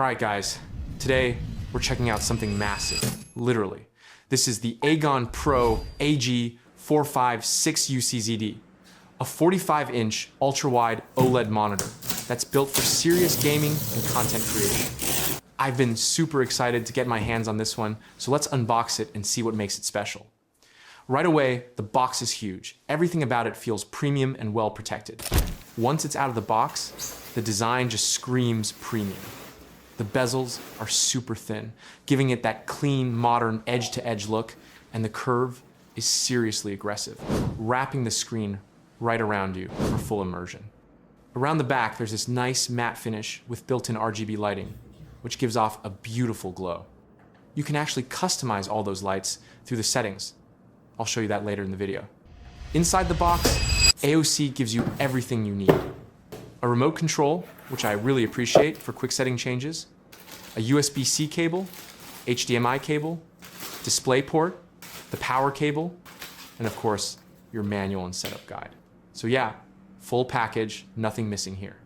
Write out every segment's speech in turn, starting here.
All right, guys, today we're checking out something massive, literally. This is the AGON Pro AG456UCZD, a 45-inch ultra-wide OLED monitor that's built for serious gaming and content creation. I've been super excited to get my hands on this one, so let's unbox it and see what makes it special. Right away, the box is huge. Everything about it feels premium and well protected. Once it's out of the box, the design just screams premium. The bezels are super thin, giving it that clean, modern edge-to-edge look, and the curve is seriously aggressive, wrapping the screen right around you for full immersion. Around the back, there's this nice matte finish with built-in RGB lighting, which gives off a beautiful glow. You can actually customize all those lights through the settings. I'll show you that later in the video. Inside the box, AOC gives you everything you need. A remote control, which I really appreciate for quick setting changes, a USB-C cable, HDMI cable, display port, the power cable, and of course, your manual and setup guide. So yeah, full package, nothing missing here.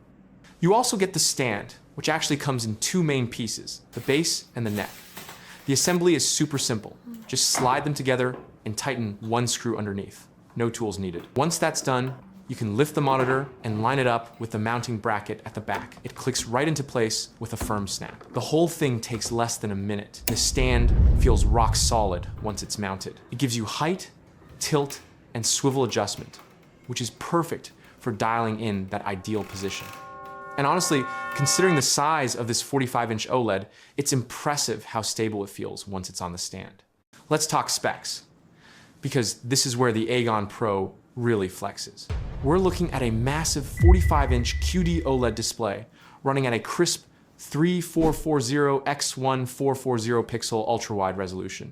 You also get the stand, which actually comes in two main pieces, the base and the neck. The assembly is super simple. Just slide them together and tighten one screw underneath. No tools needed. Once that's done, you can lift the monitor and line it up with the mounting bracket at the back. It clicks right into place with a firm snap. The whole thing takes less than a minute. The stand feels rock solid once it's mounted. It gives you height, tilt, and swivel adjustment, which is perfect for dialing in that ideal position. And honestly, considering the size of this 45-inch OLED, it's impressive how stable it feels once it's on the stand. Let's talk specs, because this is where the AGON Pro really flexes. We're looking at a massive 45-inch QD OLED display running at a crisp 3440x1440 pixel ultra-wide resolution.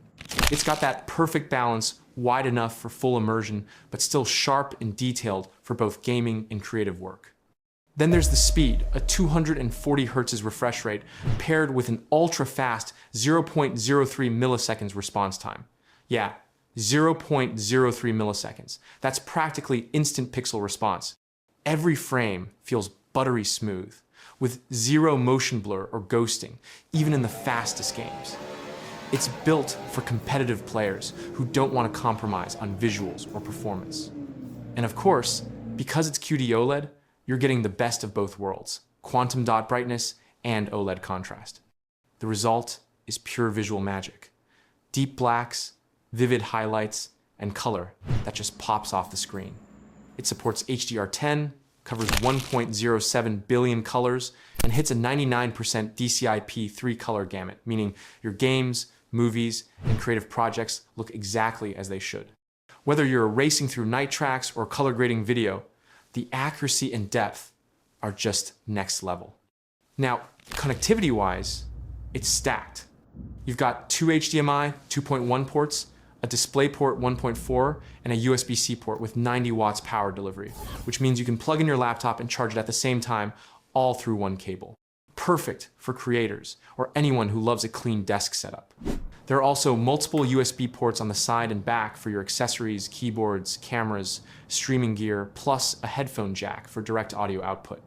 It's got that perfect balance, wide enough for full immersion, but still sharp and detailed for both gaming and creative work. Then there's the speed, a 240 Hz refresh rate paired with an ultra-fast 0.03 milliseconds response time. Yeah, 0.03 milliseconds. That's practically instant pixel response. Every frame feels buttery smooth, with zero motion blur or ghosting, even in the fastest games. It's built for competitive players who don't want to compromise on visuals or performance. And of course, because it's QD OLED, you're getting the best of both worlds, quantum dot brightness and OLED contrast. The result is pure visual magic. Deep blacks, vivid highlights, and color that just pops off the screen. It supports HDR10, covers 1.07 billion colors, and hits a 99% DCI-P3 color gamut, meaning your games, movies, and creative projects look exactly as they should. Whether you're racing through night tracks or color grading video, the accuracy and depth are just next level. Now, connectivity-wise, it's stacked. You've got two HDMI 2.1 ports, a DisplayPort 1.4, and a USB-C port with 90 watts power delivery, which means you can plug in your laptop and charge it at the same time, all through one cable. Perfect for creators or anyone who loves a clean desk setup. There are also multiple USB ports on the side and back for your accessories, keyboards, cameras, streaming gear, plus a headphone jack for direct audio output.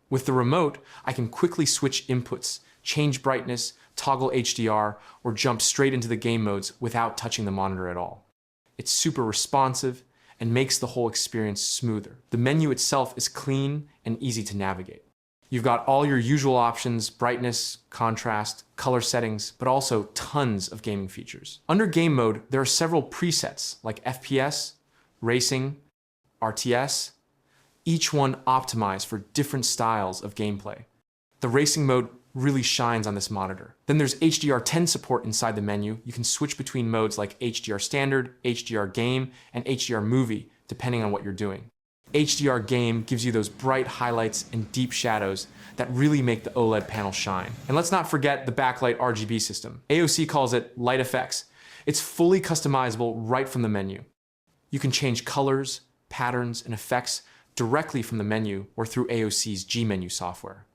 With the remote, I can quickly switch inputs, change brightness, toggle HDR, or jump straight into the game modes without touching the monitor at all. It's super responsive and makes the whole experience smoother. The menu itself is clean and easy to navigate. You've got all your usual options, brightness, contrast, color settings, but also tons of gaming features. Under game mode, there are several presets like FPS, racing, RTS, each one optimized for different styles of gameplay. The racing mode really shines on this monitor. Then there's HDR10 support inside the menu. You can switch between modes like HDR Standard, HDR Game, and HDR Movie, depending on what you're doing. HDR Game gives you those bright highlights and deep shadows that really make the OLED panel shine. And let's not forget the backlight RGB system. AOC calls it Lite Effects. It's fully customizable right from the menu. You can change colors, patterns, and effects directly from the menu or through AOC's G-Menu software.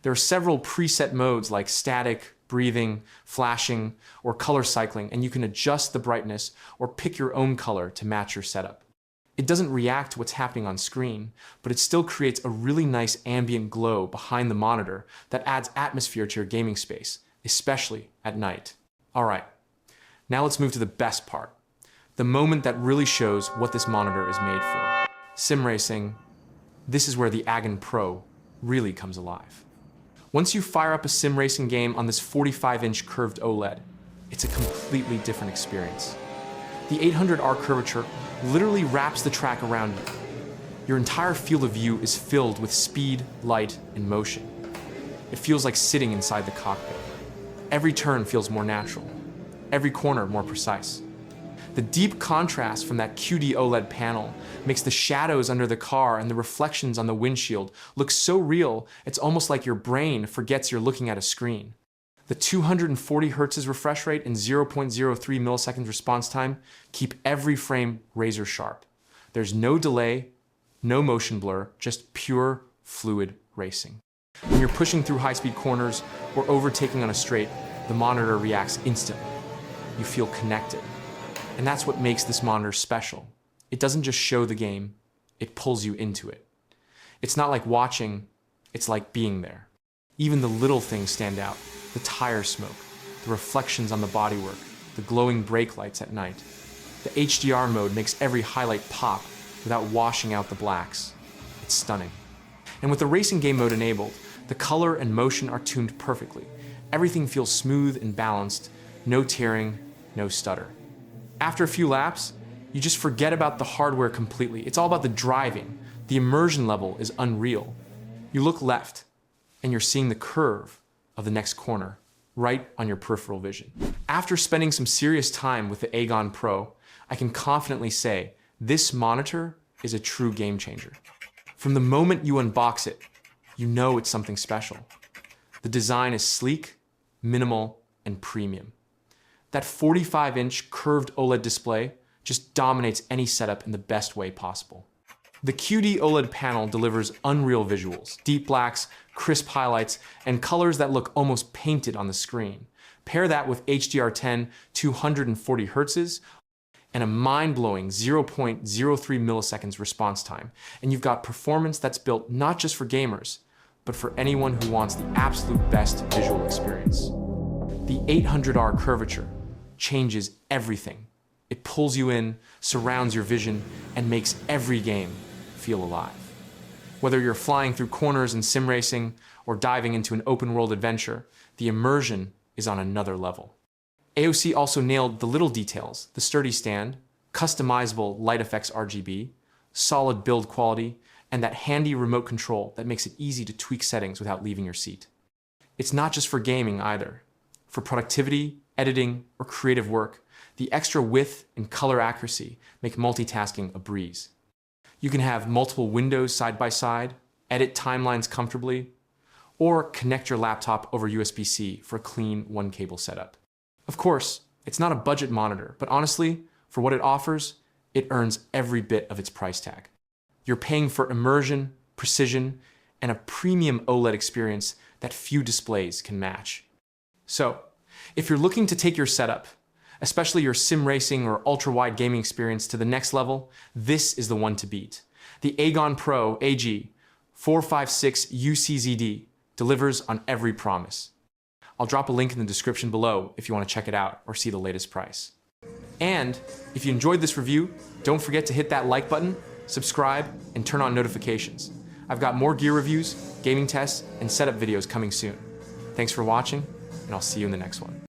There are several preset modes like static, breathing, flashing, or color cycling, and you can adjust the brightness or pick your own color to match your setup. It doesn't react to what's happening on screen, but it still creates a really nice ambient glow behind the monitor that adds atmosphere to your gaming space, especially at night. All right, now let's move to the best part, the moment that really shows what this monitor is made for. Sim racing. This is where the AGON Pro really comes alive. Once you fire up a sim racing game on this 45-inch curved OLED, it's a completely different experience. The 800R curvature literally wraps the track around you. Your entire field of view is filled with speed, light, and motion. It feels like sitting inside the cockpit. Every turn feels more natural, every corner more precise. The deep contrast from that QD OLED panel makes the shadows under the car and the reflections on the windshield look so real, it's almost like your brain forgets you're looking at a screen. The 240 Hz refresh rate and 0.03 milliseconds response time keep every frame razor sharp. There's no delay, no motion blur, just pure, fluid racing. When you're pushing through high-speed corners or overtaking on a straight, the monitor reacts instantly. You feel connected. And that's what makes this monitor special. It doesn't just show the game, it pulls you into it. It's not like watching, it's like being there. Even the little things stand out. The tire smoke, the reflections on the bodywork, the glowing brake lights at night. The HDR mode makes every highlight pop without washing out the blacks. It's stunning. And with the racing game mode enabled, the color and motion are tuned perfectly. Everything feels smooth and balanced, no tearing, no stutter. After a few laps, you just forget about the hardware completely. It's all about the driving. The immersion level is unreal. You look left, and you're seeing the curve of the next corner right on your peripheral vision. After spending some serious time with the AGON Pro, I can confidently say this monitor is a true game changer. From the moment you unbox it, you know it's something special. The design is sleek, minimal, and premium. That 45-inch curved OLED display just dominates any setup in the best way possible. The QD OLED panel delivers unreal visuals, deep blacks, crisp highlights, and colors that look almost painted on the screen. Pair that with HDR10 240 Hz and a mind-blowing 0.03 milliseconds response time, and you've got performance that's built not just for gamers, but for anyone who wants the absolute best visual experience. The 800R curvature changes everything. It pulls you in, surrounds your vision, and makes every game feel alive. Whether you're flying through corners in sim racing or diving into an open world adventure, the immersion is on another level. AOC also nailed the little details, the sturdy stand, customizable light effects RGB, solid build quality, and that handy remote control that makes it easy to tweak settings without leaving your seat. It's not just for gaming either. For productivity, editing, or creative work, the extra width and color accuracy make multitasking a breeze. You can have multiple windows side by side, edit timelines comfortably, or connect your laptop over USB-C for a clean one-cable setup. Of course, it's not a budget monitor, but honestly, for what it offers, it earns every bit of its price tag. You're paying for immersion, precision, and a premium OLED experience that few displays can match. So, if you're looking to take your setup, especially your sim racing or ultra-wide gaming experience to the next level, this is the one to beat. The AGON Pro AG456UCZD delivers on every promise. I'll drop a link in the description below if you want to check it out or see the latest price. And if you enjoyed this review, don't forget to hit that like button, subscribe, and turn on notifications. I've got more gear reviews, gaming tests, and setup videos coming soon. Thanks for watching, and I'll see you in the next one.